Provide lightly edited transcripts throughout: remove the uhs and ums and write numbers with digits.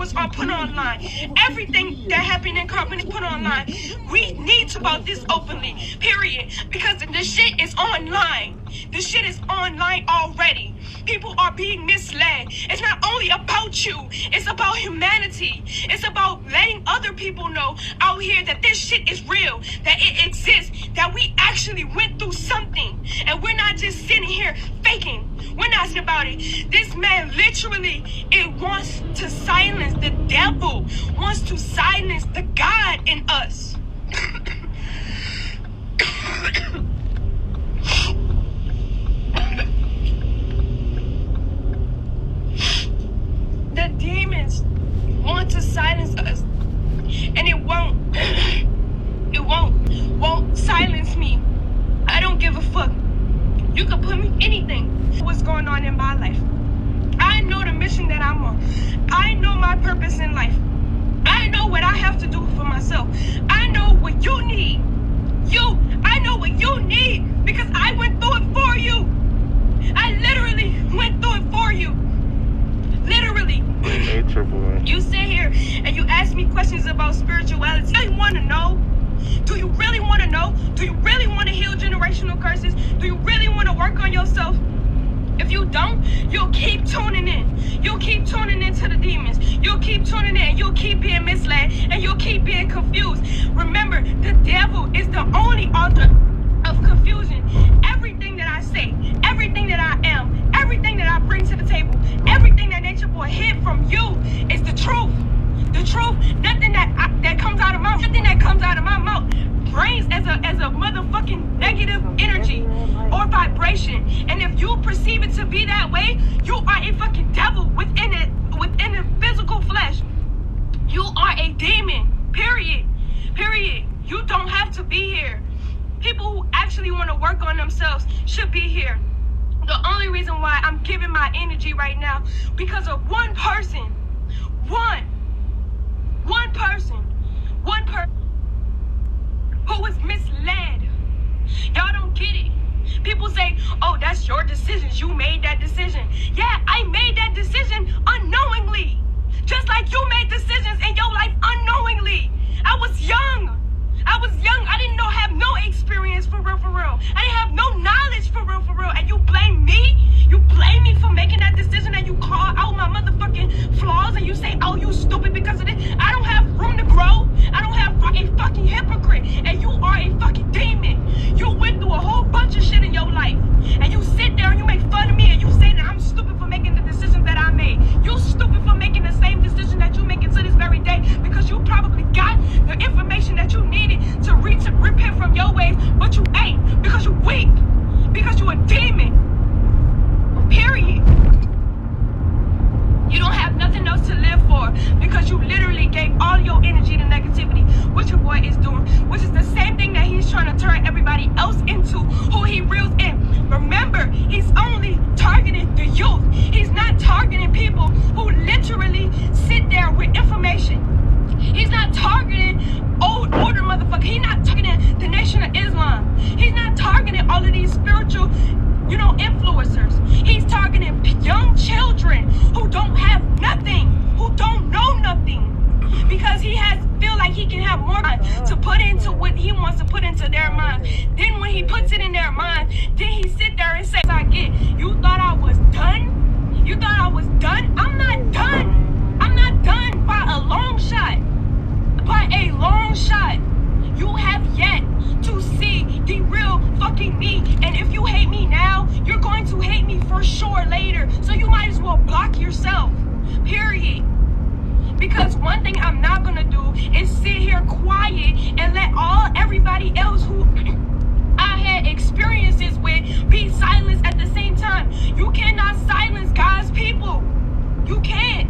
videos are put online. Everything that happened in Carbon is put online. We need to about this openly, period. Because the shit is online. The shit is online already. People are being misled. It's not only about you. It's about humanity. It's about letting other people know out here that this shit is real, that it exists, that we actually went through something. And we're not just sitting here faking. We're not about it. This man literally, it wants to silence the devil, wants to silence the God in us. The demons want to silence us, and it won't silence me. I don't give a fuck. You can put me anything. What's going on in my life? I know the mission that I'm on. I know my purpose in life. I know what I have to do for myself. I know what you need. I know what you need because I went through it for you. I literally went through it for you. Literally. Nature boy. You sit here and you ask me questions about spirituality. Do you want to know? Do you really want to know? Do you really want to heal generational curses? Do you really want to work on yourself? If you don't, you'll keep tuning in. You'll keep tuning into the demons. You'll keep tuning in. You'll keep being misled. And you'll keep being confused. Remember, the devil is the only author of confusion. Everything that I say, everything that I am, everything that I bring to the table, everything that Nature Boy hid from you is the truth. The truth. Nothing that comes out of my mouth, nothing that comes out of my mouth brings as a motherfucking negative energy or vibration. And if you perceive it to be that way, you are a fucking devil within the physical flesh. You are a demon. Period. You don't have to be here. People who actually want to work on themselves should be here. The only reason why I'm giving my energy right now, because of one person who was misled. Y'all don't get it. People say, oh, that's your decisions. You made that decision. Yeah, I made that decision unknowingly. Just like you made decisions in your life unknowingly. I was young. I didn't have no experience for real. I didn't have no knowledge for real. And you blame me? You blame me for making that decision and you call out my motherfucking flaws and you say, oh, you stupid because of this. I don't have room to grow. I don't have a fucking hypocrite. And you are a fucking demon. You went through a whole bunch of shit in your life. And you sit there and you make fun of me and you say that I'm stupid for making the decisions that I made. You stupid for making the same decision that you making to this very day because you probably got the information that you needed to repent from your ways, but you ain't because you weak, because you a demon. Period. You don't have nothing else to live for because you literally gave all your energy to negativity, which your boy is doing, which is the same thing that he's trying to turn everybody else into who he reels in. Remember, he's only targeting the youth. He's not targeting people who literally sit there with information. He's not targeting older motherfuckers. He's not targeting the Nation of Islam. He's not targeting all of these spiritual, influencers. He's targeting young children who don't have nothing, who don't know nothing. Because he feel like he can have more time to put into what he wants to put into their minds. Then when he puts it in their minds, then he sit there and say, you thought I was done? You thought I was done? I'm not done. I'm not done by a long shot. By a long shot. You have yet to see the real fucking me. And if you hate me now, you're going to hate me for sure later. So you might as well block yourself. Period. Because one thing I'm not gonna do is sit here quiet and let everybody else who I had experiences with be silenced at the same time. You cannot silence God's people. You can't.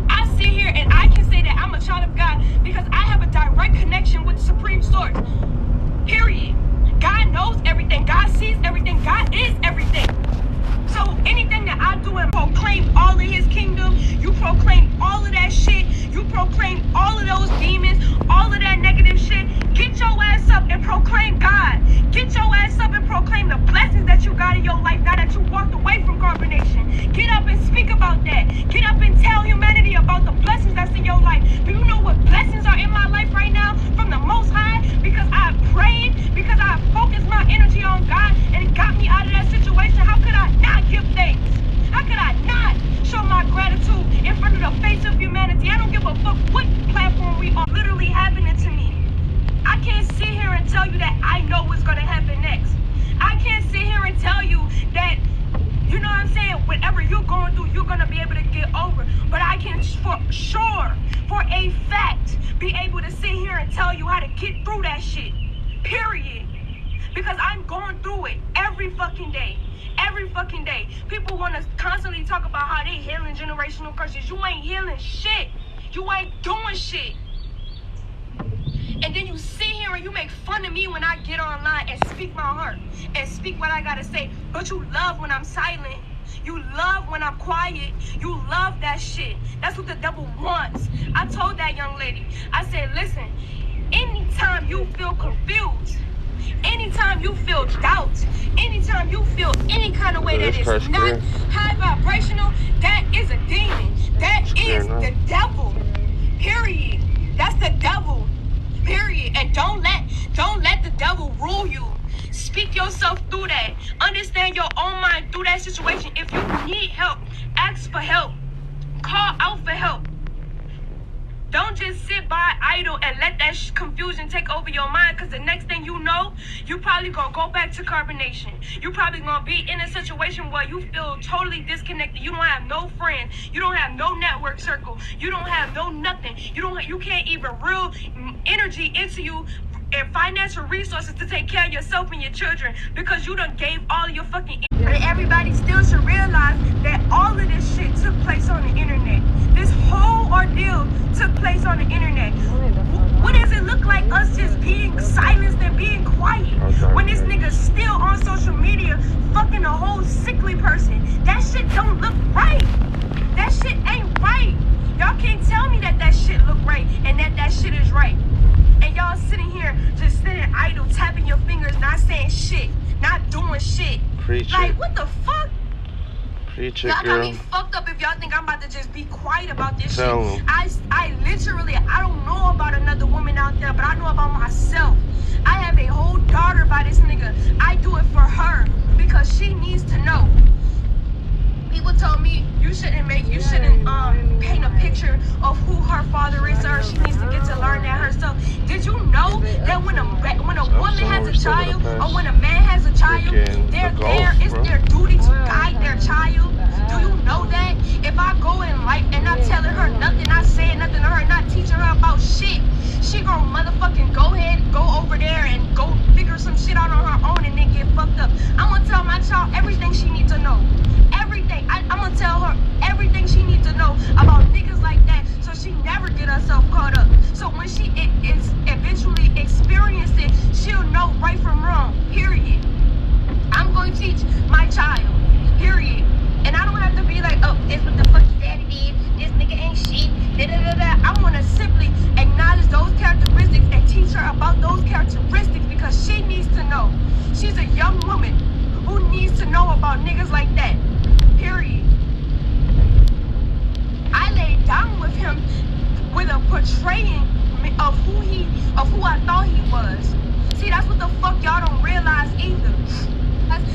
I sit here and I can say that I'm a child of God because I have a direct connection with the Supreme Source. Period. God knows everything. God sees everything. God is everything. So anything that I do and proclaim all of his kingdom, you proclaim all of that shit, you proclaim all of those demons, all of that negative shit, get your ass up and proclaim God. Get your ass up and proclaim the blessings that you got in your life now that you walked away from carbonation. Get up and speak about that. Get up and tell about the blessings that's in your life. Do you know what blessings are in my life right now from the Most High? Because I prayed, because I focused my energy on God, and it got me out of that situation. How could I not give thanks? How could I not show my gratitude in front of the face of humanity? I don't give a fuck what platform we are. Literally happening to me. I can't sit here and tell you that I know what's going to happen next. I can't sit here and tell you that, you know what I'm saying, whatever you're going through, you're going to be able to get over. But I can for sure, for a fact, be able to sit here and tell you how to get through that shit. Period. Because I'm going through it every fucking day. Every fucking day. People want to constantly talk about how they healing generational curses. You ain't healing shit. You ain't doing shit. And then you sit here and you make fun of me when I get online and speak my heart and speak what I gotta say. But you love when I'm silent. You love when I'm quiet. You love that shit. That's what the devil wants. I told that young lady, I said, listen, anytime you feel confused, anytime you feel doubt, anytime you feel any kind of way that is not high vibrational, that is a demon. That is the devil. Period. That's the devil. Period. And don't let the devil rule you. Speak yourself through that. Understand your own mind through that situation. If you need help, ask for help. Call out for help. Don't just sit by idle and let that confusion take over your mind, because the next thing you know, you probably gonna go back to carbonation. You probably gonna be in a situation where you feel totally disconnected. You don't have no friends. You don't have no network circle. You don't have no nothing. You can't even reel energy into you and financial resources to take care of yourself and your children, because you done gave all your fucking. And everybody still should realize that all of this shit took place on the internet. This whole ordeal took place on the internet. What does it look like us just being silenced and being quiet when this nigga's still on social media fucking a whole sickly person? That shit don't look right. That shit ain't right. Y'all can't tell me that that shit look right and that that shit is right. And y'all sitting here just sitting idle, tapping your fingers, not saying shit, not doing shit. Preach like, it. what the fuck? Preach it, y'all girl. got me fucked up if y'all think I'm about to just be quiet about this Tell shit. them. I literally, I don't know about another woman out there, but I know about myself. I have a whole daughter by this nigga. I do it for her because she needs to know. People told me you shouldn't paint a picture of who her father is, or she needs to get to learn that herself. Did you know that when a woman has a child or when a man has a child, it's their duty to guide their child? Do you know that? If I go in life and not telling her nothing, not saying nothing to her, not teaching her about shit, she gonna motherfucking go over there and go figure some shit out on her own and then get fucked up. I'm gonna tell my child everything she needs to know. Everything. I'm gonna tell her everything she needs to know about niggas like that, so she never get herself caught up. So when she is eventually experience it, she'll know right from wrong. Period. I'm going to teach my child. Period. And I don't have to be like, oh, this what the fuck your daddy did. This nigga ain't shit. Da da da da. I want to simply acknowledge those characteristics and teach her about those characteristics, because she needs to know. She's a young woman who needs to know about niggas like that. Period. I laid down with him with a portraying of who I thought he was. See, that's what the fuck y'all don't realize either.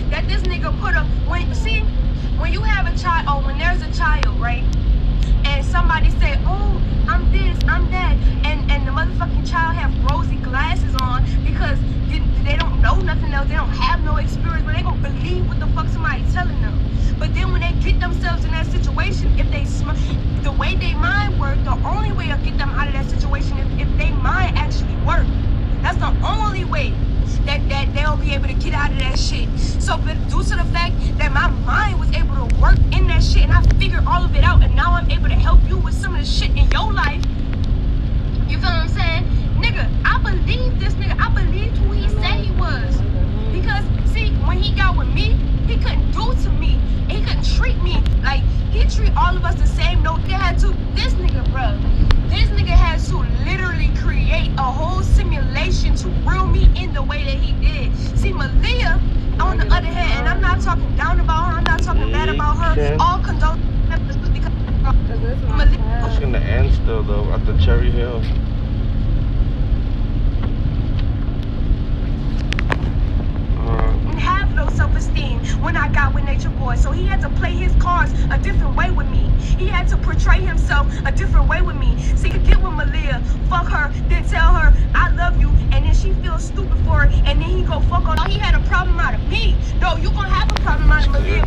That this nigga put up when you have a child, or when there's a child, right? And somebody say, oh, I'm this, I'm that, and the motherfucking child have rosy glasses on because they don't know nothing else, they don't have no experience, but they gonna believe what the fuck somebody's telling them. But then when they get themselves in that situation, if they the way they mind work, the only way to get them out of that situation is if they mind actually work. That's the only way that they'll be able to get out of that shit. So, but due to the fact that my mind was able to work in that shit and I figured all of it out, and now I'm able to help you with some of the shit in your life. You feel what I'm saying? Nigga, I believe this nigga. I believed who he said he was. Because, see, when he got with me, he couldn't do to me. He couldn't treat me like he treat all of us the same. No, they had to. This nigga, bro. This nigga had to literally create a whole simulation to reel me in the way that he did. See, Malia, on the other hand, and I'm not talking down about her, I'm not talking bad about her, all condone because It's in the end still though, at the Cherry Hill. Have no self-esteem when I got with Nature Boy, so he had to play his cards a different way with me. He had to portray himself a different way with me. See, you get with Malia, fuck her, then tell her I love you, and then she feels stupid for it, and then he go fuck on. He had a problem out of me. No, you gonna have a problem out of Malia